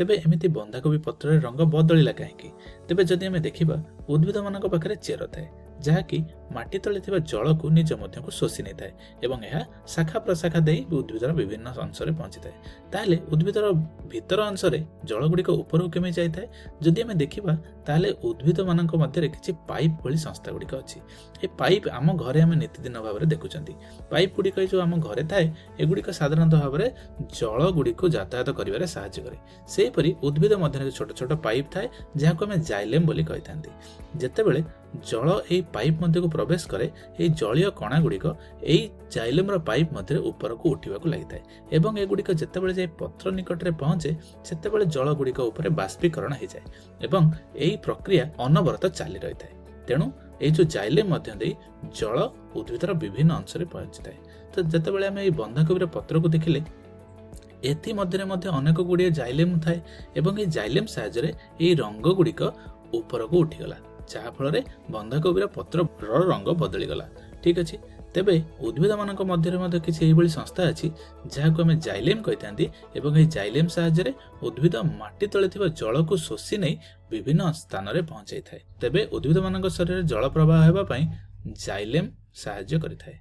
तेबे एमिति बंधाकोबी पत्र रंग बदलिला कहीं तेबे जदि आम देखा उद्भिद मान पाखे चेर थाए जहाँकि माटी तले थिबा जल को निज मध्यकु शोषि नहीं थाए एवं यह शाखा प्रशाखा दे उद्भिदर विभिन्न अंश में पहुंची थाए। ताहले उद्भिदर भीतर अंश में जल गुड़िक ऊपर कमी जाए जदि आम देखा ताहले उद्भिद मान मध्य किसी पाइप भली संस्था गुड़िक अच्छी। ये पाइप आम घरे आम नीतिदिन भाव में देखुं पाइप गुड़िक जो आम घरे थाए एगुड़िक साधारणतः भाव में जल गुड़िक यातायात कर साहाय्य करे। सेहीपरि उद्भिद मध्य छोट छोट पाइप थाए जहाँ को आम जाइलेम बोली कही था। जेतेबेले जल ए पाइप मध्य को प्रवेश करे ये जलीय कणा गुड़िक यही जाइलेम पाइप मध्य ऊपर को उठा लगी था एवं एगुड़िक जितेबाला जाए पत्र निकट में पहुंचे से जल गुड़िक उपर बाष्पीकरण हो जाए एवं यही प्रक्रिया अनवरत चली रही है। तेणु ये जो जाइलेम मध्य दे जल उद्भिदर विभिन्न अंश में पहुंची थाए। तो जितेबाला आम बंधाकोबी पत्र को देखिले एथि मध्य अनेक गुड़िए जाइलेम थाए एवं ये जाइलेम साहाय्य ये रंग गुड़िक ऊपर को उठीगला जहाँफल बंधाकोबी पत्र रंग बदलीगला। ठीक अच्छे तेबे उद्भिद मान मध्य किसी संस्था अच्छी जहाँ को आम जाइलेम कही था एवं ये जाइलेम साहाय्य उद्भिद माटी तले थिबा जल को शोषि नहीं विभिन्न स्थान में पहुंचाई थाए। तेबे उद्भिद मान शरीर जल प्रवाह होगा जाइलेम साहाय्य करिथाए।